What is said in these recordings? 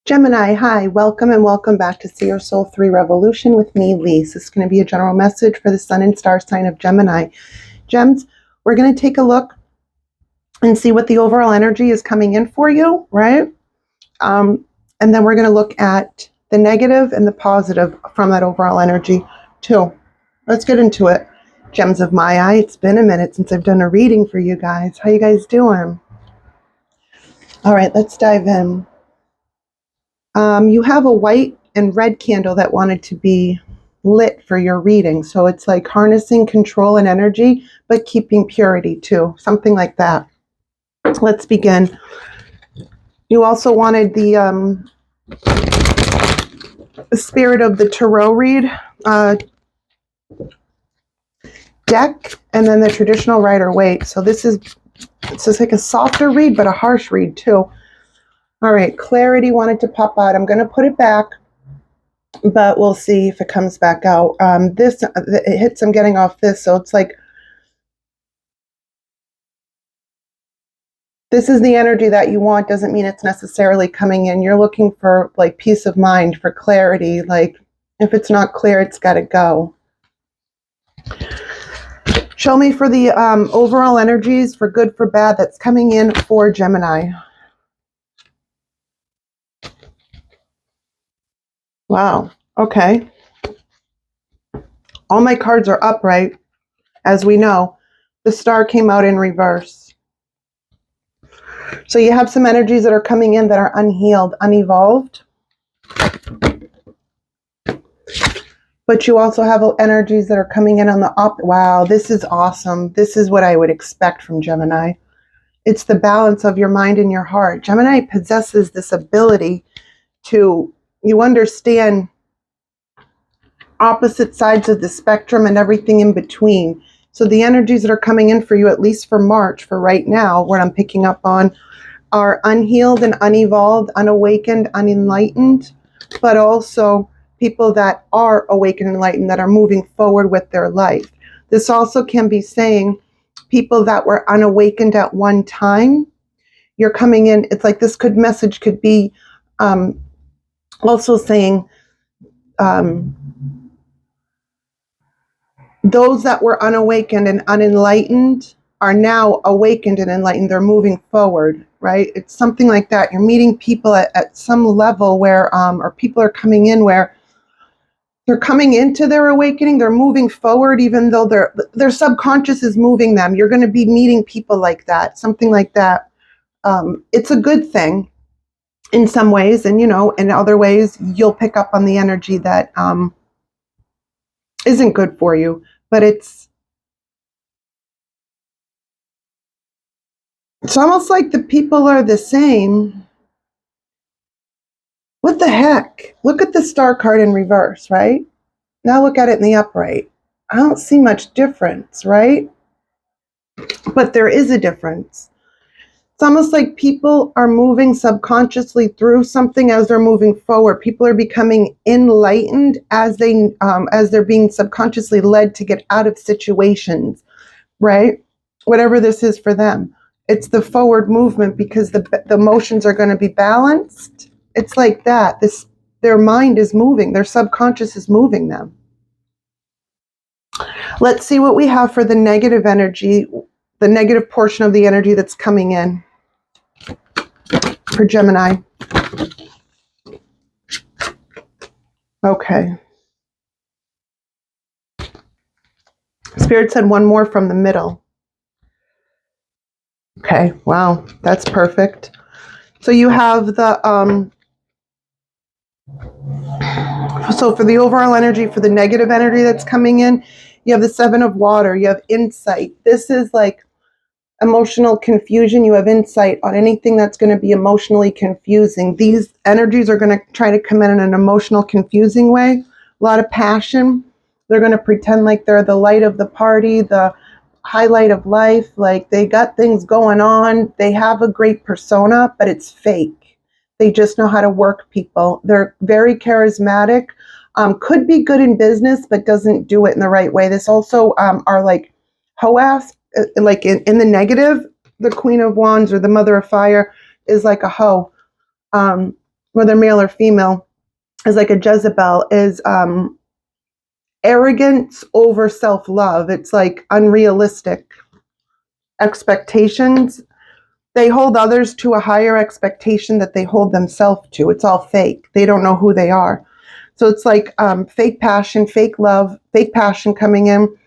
Gemini, hi, welcome and welcome back to See Your Soul 3 Revolution with me, Lise. This is going to be a general message for the sun and star sign of Gemini. Gems, we're going to take a look and see what the overall energy is coming in for you, right? And then we're going to look at the negative and the positive from that overall energy, too. Let's get into it. Gems of my eye, it's been a minute since I've done a reading for you guys. How you guys doing? All right, let's dive in. You have a white and red candle that wanted to be lit for your reading. So it's like harnessing control and energy, but keeping purity too. Something like that. Let's begin. You also wanted the spirit of the tarot read deck, and then the traditional Rider-Waite. So this is like a softer read, but a harsh read too. All right, clarity wanted to pop out. I'm going to put it back, but we'll see if it comes back out. It hits, I'm getting off this, so it's like, this is the energy that you want, doesn't mean it's necessarily coming in. You're looking for like peace of mind, for clarity. Like if it's not clear, it's got to go. Show me for the overall energies, for good, for bad, that's coming in for Gemini. Wow. Okay. All my cards are upright. As we know, the star came out in reverse. So you have some energies that are coming in that are unhealed, unevolved. But you also have energies that are coming in on the up. Wow, this is awesome. This is what I would expect from Gemini. It's the balance of your mind and your heart. Gemini possesses this ability to, you understand opposite sides of the spectrum and everything in between. So the energies that are coming in for you, at least for March, for right now, what I'm picking up on, are unhealed and unevolved, unawakened, unenlightened, but also people that are awakened and enlightened, that are moving forward with their life. This also can be saying people that were unawakened at one time, you're coming in. It's like this message could be also saying those that were unawakened and unenlightened are now awakened and enlightened. They're moving forward, right? It's something like that. You're meeting people at some level where, or people are coming in where they're coming into their awakening. They're moving forward, even though their subconscious is moving them. You're going to be meeting people like that, something like that. It's a good thing in some ways, and in other ways, you'll pick up on the energy that isn't good for you. But it's almost like the people are the same. What the heck? Look at the star card in reverse, right? Now look at it in the upright. I don't see much difference, right? But there is a difference. It's almost like people are moving subconsciously through something as they're moving forward. People are becoming enlightened as they're being subconsciously led to get out of situations, right? Whatever this is for them. It's the forward movement, because the emotions are going to be balanced. It's like that. Their mind is moving. Their subconscious is moving them. Let's see what we have for the negative energy, the negative portion of the energy that's coming in for Gemini. Okay. Spirit said one more from the middle. Okay, wow, that's perfect. So you have the, so for the overall energy, for the negative energy that's coming in, you have the Seven of Water, you have insight. This is like emotional confusion. You have insight on anything that's going to be emotionally confusing. These energies are going to try to come in an emotional, confusing way. A lot of passion. They're going to pretend like they're the light of the party, the highlight of life, like they got things going on. They have a great persona, but it's fake. They just know how to work people. They're very charismatic, could be good in business, but doesn't do it in the right way. This also are like Hoas, like in the negative. The Queen of Wands or the Mother of Fire is like a hoe. whether male or female, is like a Jezebel, is arrogance over self-love. It's like unrealistic expectations. They hold others to a higher expectation that they hold themselves to. It's all fake. They don't know who they are. So it's like fake passion, fake love, fake passion coming in,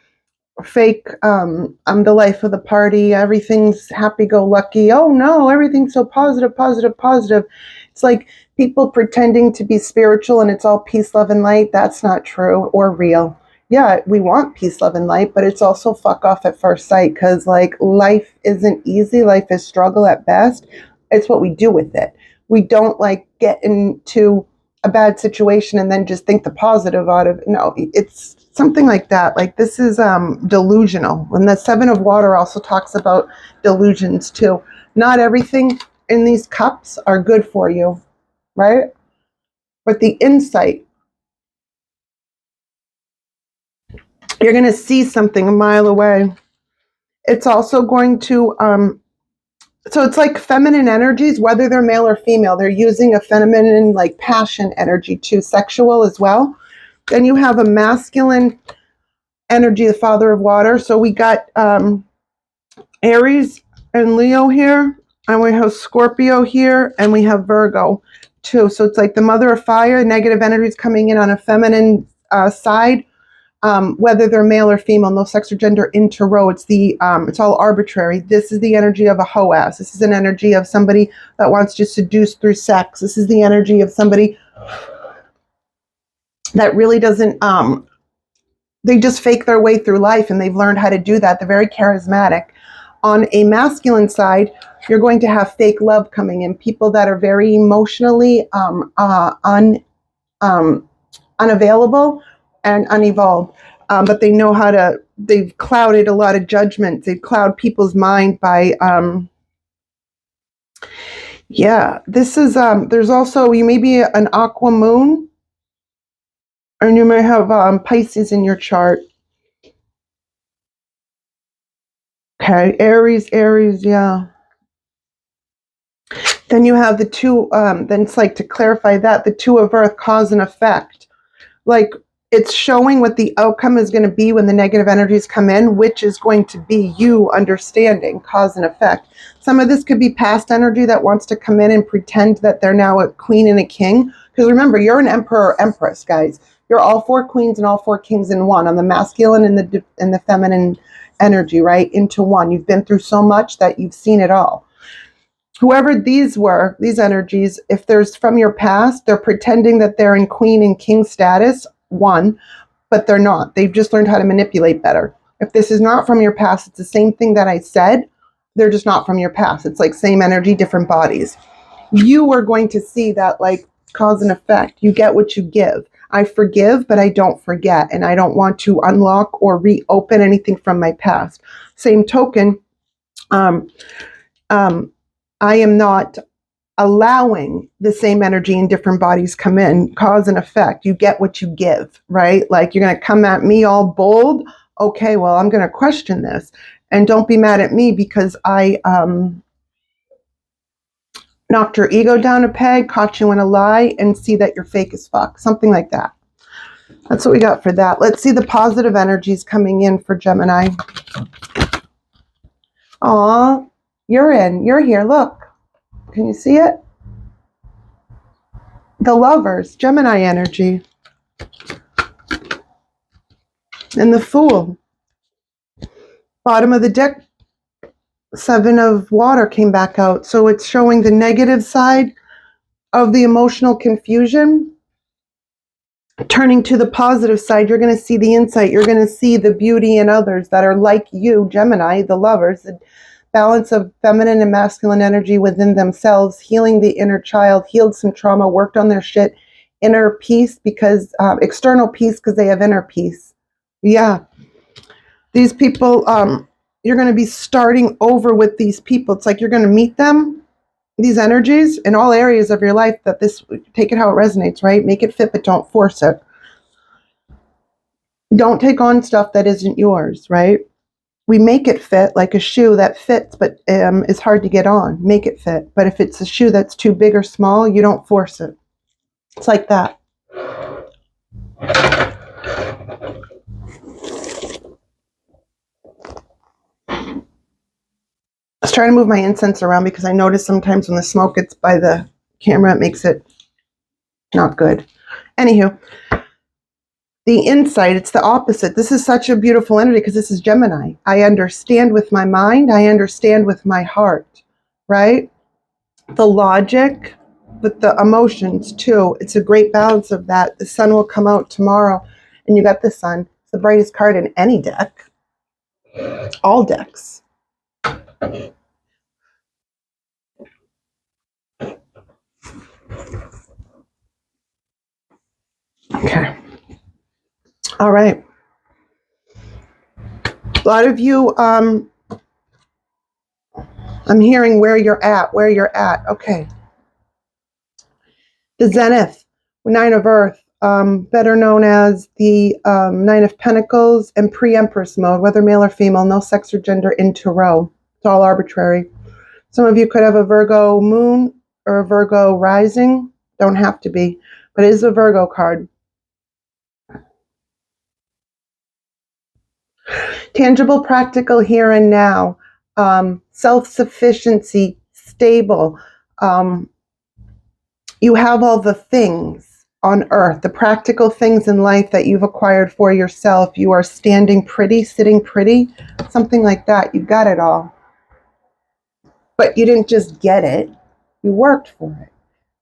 fake, I'm the life of the party, everything's happy-go-lucky. Oh no, everything's so positive, positive, positive. It's like people pretending to be spiritual and it's all peace, love, and light. That's not true or real. Yeah, we want peace, love, and light, but it's also fuck off at first sight, because like life isn't easy. Life is struggle at best. It's what we do with it. We don't like get into a bad situation and then just think the positive out of it. No, it's something like that. Like this is delusional. And the Seven of Water also talks about delusions too. Not everything in these cups are good for you, right? But the insight, you're going to see something a mile away. It's also going to, so it's like feminine energies, whether they're male or female, they're using a feminine like passion energy too, sexual as well. Then you have a masculine energy, the Father of Water. So we got Aries and Leo here, and we have Scorpio here, and we have Virgo too. So it's like the Mother of Fire, negative energies coming in on a feminine side, whether they're male or female, no sex or gender in tarot. It's the it's all arbitrary. This is the energy of a Hoas. This is an energy of somebody that wants to seduce through sex. This is the energy of somebody that really doesn't they just fake their way through life, and they've learned how to do that. They're very charismatic. On a masculine side, you're going to have fake love coming in, people that are very emotionally unavailable and unevolved, but they know how to, they've clouded a lot of judgments. They've clouded people's mind by, this is, there's also, you may be an aqua moon, and you may have Pisces in your chart. Okay, Aries, yeah. Then you have the two, then it's like to clarify that, the two of earth, cause and effect. Like it's showing what the outcome is going to be when the negative energies come in, which is going to be you understanding cause and effect. Some of this could be past energy that wants to come in and pretend that they're now a queen and a king. Because remember, you're an emperor or empress, guys. You're all four queens and all four kings in one, on the masculine and the feminine energy, right? Into one. You've been through so much that you've seen it all. Whoever these were, these energies, if there's from your past, they're pretending that they're in queen and king status, one, but they're not. They've just learned how to manipulate better. If this is not from your past, it's the same thing that I said. They're just not from your past. It's like same energy, different bodies. You are going to see that like cause and effect. You get what you give. I forgive, but I don't forget. And I don't want to unlock or reopen anything from my past. Same token, I am not allowing the same energy in different bodies come in, cause and effect. You get what you give, right? Like you're going to come at me all bold. Okay, well, I'm going to question this. And don't be mad at me because I knocked your ego down a peg, caught you in a lie, and see that you're fake as fuck. Something like that. That's what we got for that. Let's see the positive energies coming in for Gemini. Aw, you're here, look. Can you see it? The Lovers, Gemini energy. And the Fool. Bottom of the deck, Seven of Water came back out. So it's showing the negative side of the emotional confusion. Turning to the positive side, you're going to see the insight. You're going to see the beauty in others that are like you, Gemini, the Lovers. The balance of feminine and masculine energy within themselves, healing the inner child, healed some trauma, worked on their shit, inner peace, because external peace because they have inner peace. Yeah. These people, you're going to be starting over with these people. It's like you're going to meet them, these energies, in all areas of your life, that this, take it how it resonates, right? Make it fit, but don't force it. Don't take on stuff that isn't yours, right? we make it fit, like a shoe that fits but is hard to get on. Make it fit. But if it's a shoe that's too big or small, you don't force it. It's like that. I was trying to move my incense around because I notice sometimes when the smoke gets by the camera, it makes it not good. Anywho, the insight, it's the opposite. This is such a beautiful energy because this is Gemini. I understand with my mind. I understand with my heart, right? The logic, but the emotions too. It's a great balance of that. The sun will come out tomorrow, and you got the sun. It's the brightest card in any deck, all decks. Okay. All right. A lot of you, I'm hearing where you're at. Okay. The Zenith, Nine of Earth, better known as the Nine of Pentacles, and pre-Empress mode, whether male or female, no sex or gender in Tarot. It's all arbitrary. Some of you could have a Virgo moon or a Virgo rising. Don't have to be, but it is a Virgo card. Tangible, practical, here and now. Self-sufficiency, stable. You have all the things on earth, the practical things in life that you've acquired for yourself. You are standing pretty, sitting pretty, something like that. You've got it all. But you didn't just get it. You worked for it.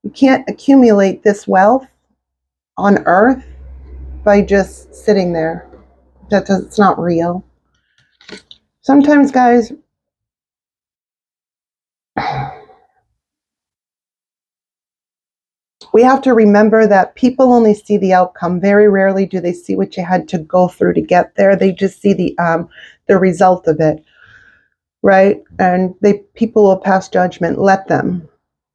You can't accumulate this wealth on earth by just sitting there. It's not real. Sometimes, guys, we have to remember that people only see the outcome. Very rarely do they see what you had to go through to get there. They just see the result of it, right? And people will pass judgment. Let them.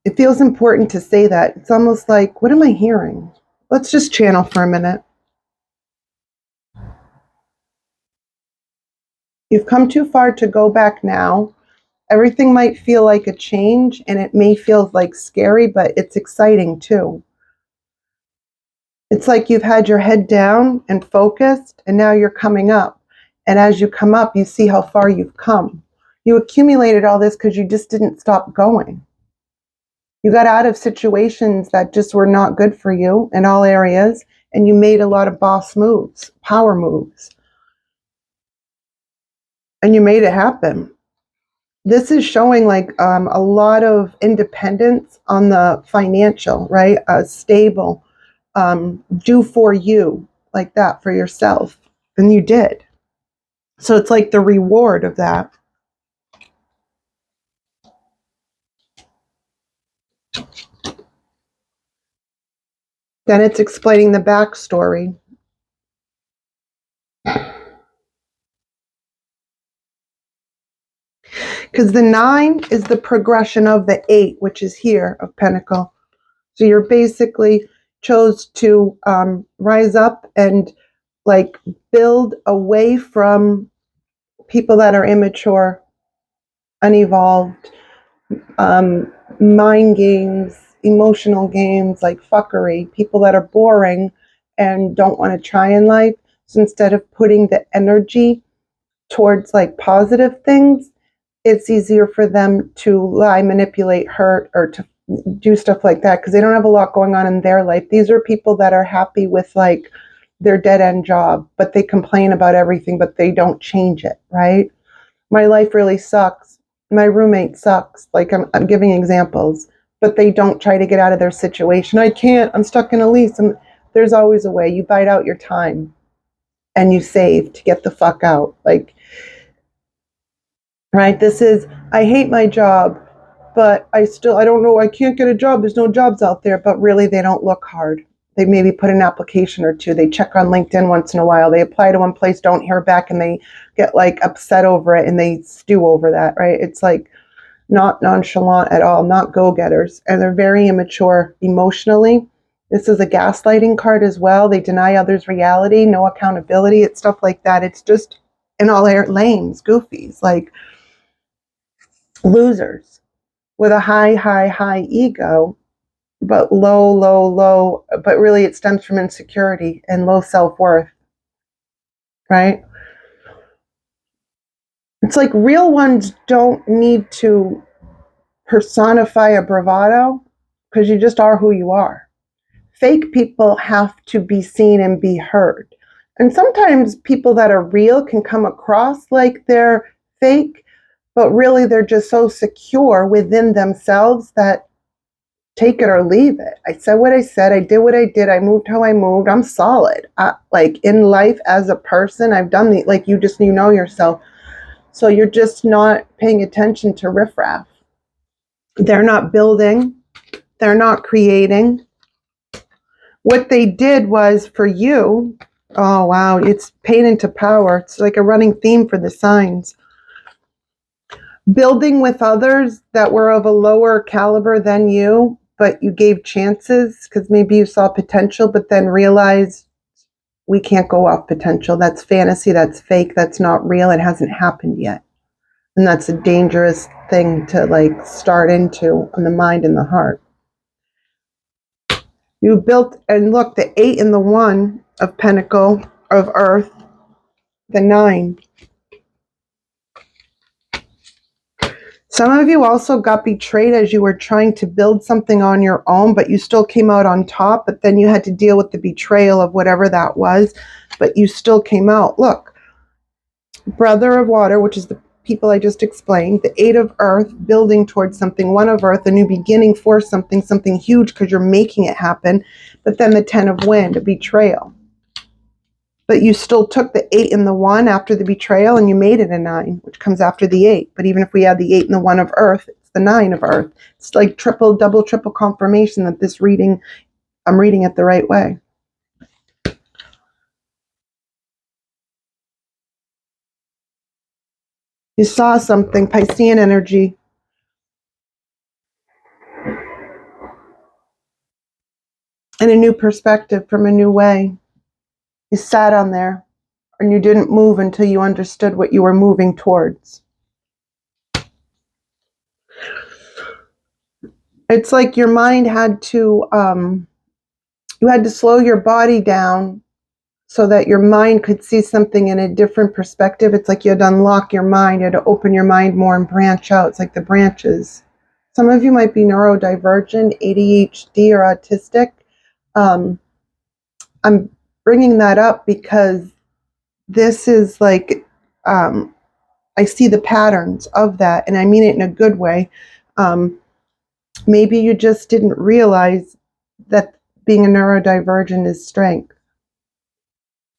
It feels important to say that. It's almost like, what am I hearing? Let's just channel for a minute. You've come too far to go back now. Everything might feel like a change, and it may feel like scary, but it's exciting too. It's like you've had your head down and focused, and now you're coming up. And as you come up, you see how far you've come. You accumulated all this because you just didn't stop going. You got out of situations that just were not good for you in all areas, and you made a lot of boss moves, power moves. And you made it happen. This is showing like a lot of independence on the financial, right? Stable, do for you, like that for yourself. And you did. So it's like the reward of that. Then it's explaining the backstory. Because the 9 is the progression of the 8, which is here of Pentacle. So you're basically chose to rise up and like build away from people that are immature, unevolved, mind games, emotional games like fuckery, people that are boring and don't want to try in life. So instead of putting the energy towards like positive things, it's easier for them to lie, manipulate, hurt, or to do stuff like that because they don't have a lot going on in their life. These are people that are happy with like their dead-end job, but they complain about everything, but they don't change it, right? My life really sucks. My roommate sucks. Like I'm giving examples, but they don't try to get out of their situation. I can't. I'm stuck in a lease. And there's always a way. You bite out your time and you save to get the fuck out. Like, right? This is, I hate my job, but I don't know, I can't get a job. There's no jobs out there, but really they don't look hard. They maybe put an application or two. They check on LinkedIn once in a while. They apply to one place, don't hear back, and they get like upset over it and they stew over that, right? It's like not nonchalant at all, not go-getters. And they're very immature emotionally. This is a gaslighting card as well. They deny others reality, no accountability. It's stuff like that. It's just and all their lames, goofies, like losers with a high ego, but low, but really it stems from insecurity and low self-worth, right? It's like real ones don't need to personify a bravado because you just are who you are. Fake people have to be seen and be heard. And sometimes people that are real can come across like they're fake, but really they're just so secure within themselves that take it or leave it. I said what I said. I did what I did. I moved how I moved. I'm solid. Like in life as a person, I've done the, like you know yourself. So you're just not paying attention to riffraff. They're not building. They're not creating. What they did was for you, oh wow, it's pain into power. It's like a running theme for the signs. Building with others that were of a lower caliber than you, but you gave chances because maybe you saw potential, but then realized we can't go off potential. That's fantasy, that's fake, that's not real, it hasn't happened yet. And that's a dangerous thing to like start into on the mind and the heart. You built, and look, the 8 and the 1 of Pentacle, of Earth, the 9. Some of you also got betrayed as you were trying to build something on your own, but you still came out on top, but then you had to deal with the betrayal of whatever that was, but you still came out. Look, Brother of Water, which is the people I just explained, the 8 of Earth, building towards something, 1 of Earth, a new beginning for something huge because you're making it happen, but then the 10 of Wind, a betrayal. But you still took the 8 and the 1 after the betrayal and you made it a 9, which comes after the 8. But even if we add the 8 and the 1 of Earth, it's the 9 of Earth. It's like triple, double, triple confirmation that this reading, I'm reading it the right way. You saw something, Piscean energy. And a new perspective from a new way. You sat on there and you didn't move until you understood what you were moving towards. It's like your mind had to, you had to slow your body down so that your mind could see something in a different perspective. It's like you had to unlock your mind, you had to open your mind more and branch out. It's like the branches. Some of you might be neurodivergent, ADHD, or autistic. I'm bringing that up because this is like, I see the patterns of that, and I mean it in a good way. Maybe you just didn't realize that being a neurodivergent is strength.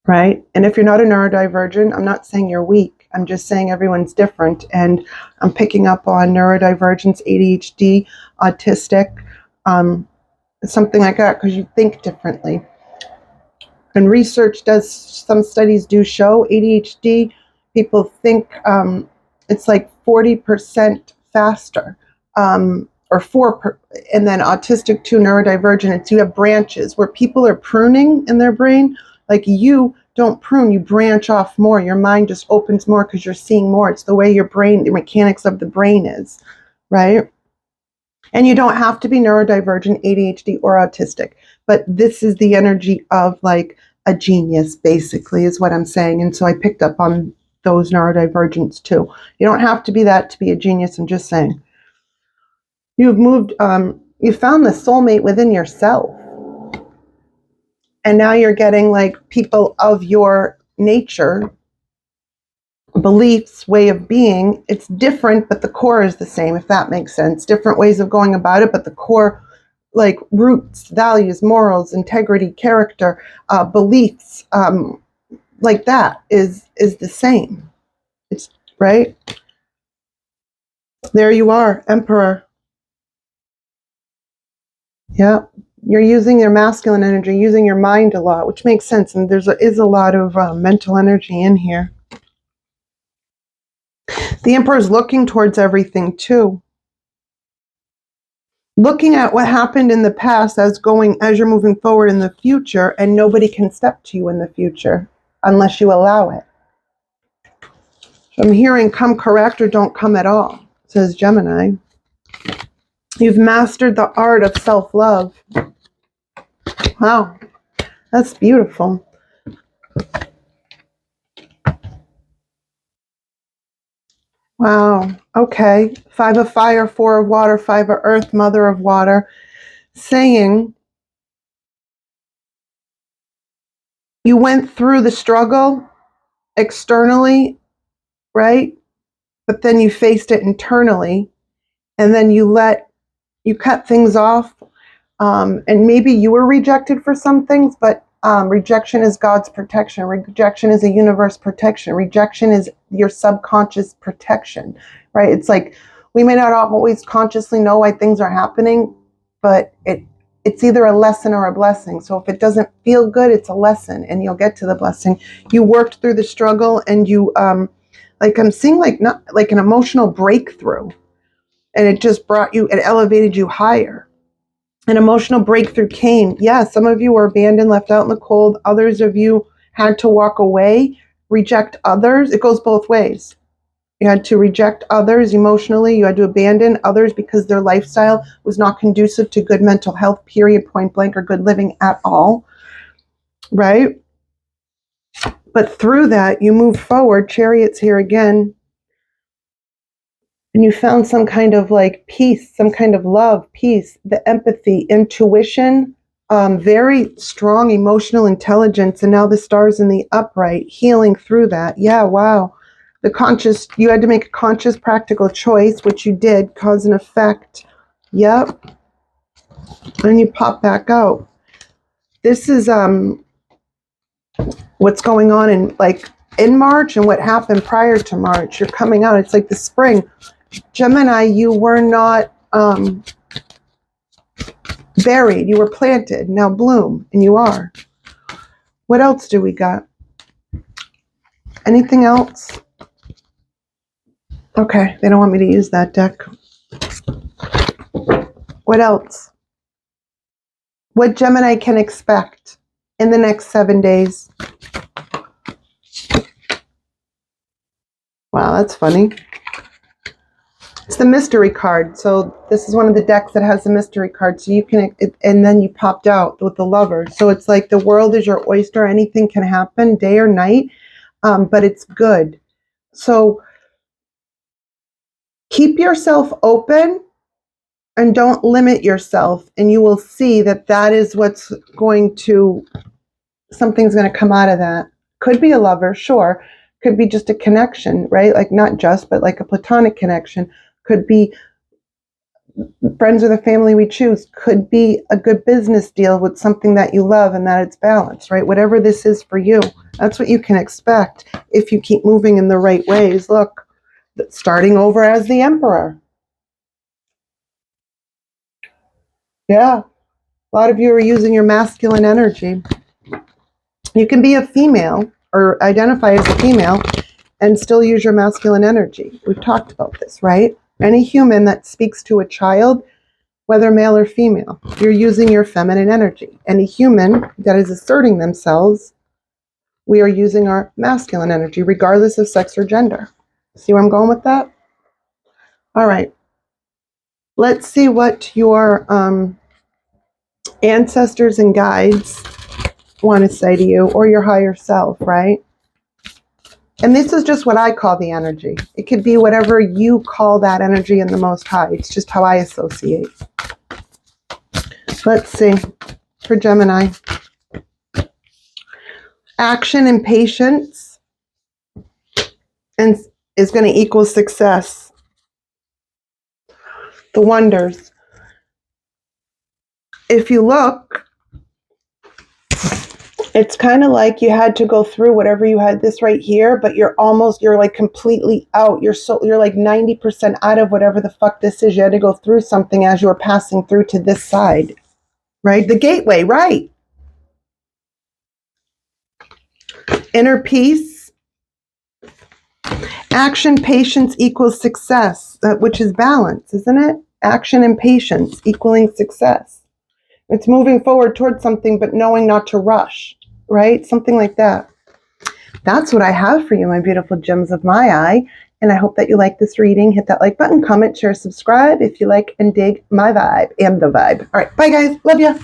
Right? And if you're not a neurodivergent, I'm not saying you're weak. I'm just saying everyone's different. And I'm picking up on neurodivergence, ADHD, autistic, something like that, because you think differently. And research does, some studies do show ADHD, people think it's like 40% faster, or and then autistic to neurodivergent, it's you have branches where people are pruning in their brain. Like you don't prune, you branch off more. Your mind just opens more because you're seeing more. It's the way your brain, the mechanics of the brain is, right? And you don't have to be neurodivergent, ADHD, or autistic. But this is the energy of like a genius, basically, is what I'm saying. And so I picked up on those neurodivergents too. You don't have to be that to be a genius. I'm just saying. You've moved, you found the soulmate within yourself. And now you're getting like people of your nature, beliefs, way of being. It's different, but the core is the same, if that makes sense. Different ways of going about it, but the core, like roots, values, morals, integrity, character, beliefs, like that is the same. It's right. There you are, Emperor. Yeah. You're using your masculine energy, using your mind a lot, which makes sense. And is a lot of mental energy in here. The Emperor is looking towards everything too. Looking at what happened in the past as you're moving forward in the future, and nobody can step to you in the future unless you allow it. So I'm hearing come correct or don't come at all, says Gemini. You've mastered the art of self-love. Wow, that's beautiful. Wow, okay. 5 of fire, 4 of water, 5 of earth, mother of water, saying you went through the struggle externally, right? But then you faced it internally, and then you cut things off. And maybe you were rejected for some things, but rejection is God's protection. Rejection is a universe protection. Rejection is your subconscious protection, right? It's like we may not always consciously know why things are happening, but it's either a lesson or a blessing. So if it doesn't feel good, it's a lesson, and you'll get to the blessing. You worked through the struggle, and you like I'm seeing not like an emotional breakthrough, and it just it elevated you higher. An emotional breakthrough came. Yeah, some of you were abandoned, left out in the cold. Others of you had to walk away, reject others. It goes both ways. You had to reject others emotionally. You had to abandon others because their lifestyle was not conducive to good mental health, period, point blank, or good living at all. Right? But through that, you move forward. Chariot's here again. And you found some kind of like peace, some kind of love, peace, the empathy, intuition, very strong emotional intelligence. And now the stars in the upright, healing through that. Yeah, wow. You had to make a conscious, practical choice, which you did, cause and effect. Yep. And you pop back out. This is what's going on in March and what happened prior to March. You're coming out. It's like the spring. Gemini, you were not buried. You were planted. Now bloom, and you are. What else do we got? Anything else? Okay, they don't want me to use that deck. What else? What Gemini can expect in the next 7 days? Wow, that's funny. It's the mystery card. So this is one of the decks that has the mystery card. So you can, and then you popped out with the lover. So it's like the world is your oyster. Anything can happen day or night, but it's good. So keep yourself open and don't limit yourself. And you will see that is what's something's going to come out of that. Could be a lover, sure. Could be just a connection, right? Like not just, but like a platonic connection. Could be friends or the family we choose. Could be a good business deal with something that you love and that it's balanced, right? Whatever this is for you, that's what you can expect if you keep moving in the right ways. Look, starting over as the emperor. Yeah, a lot of you are using your masculine energy. You can be a female or identify as a female and still use your masculine energy. We've talked about this, right? Any human that speaks to a child, whether male or female, you're using your feminine energy. Any human that is asserting themselves, we are using our masculine energy, regardless of sex or gender. See where I'm going with that? All right. Let's see what your ancestors and guides want to say to you, or your higher self, right? And this is just what I call the energy. It could be whatever you call that energy in the Most High. It's just how I associate. Let's see. For Gemini. Action and patience is going to equal success. The wonders. If you look, it's kind of like you had to go through whatever you had this right here, but you're like completely out. You're like 90% out of whatever the fuck this is. You had to go through something as you were passing through to this side, right? The gateway, right? Inner peace. Action, patience equals success, which is balance, isn't it? Action and patience equaling success. It's moving forward towards something, but knowing not to rush, right? Something like that. That's what I have for you, my beautiful gems of my eye. And I hope that you like this reading. Hit that like button, comment, share, subscribe if you like and dig my vibe and the vibe. All right, bye guys. Love ya.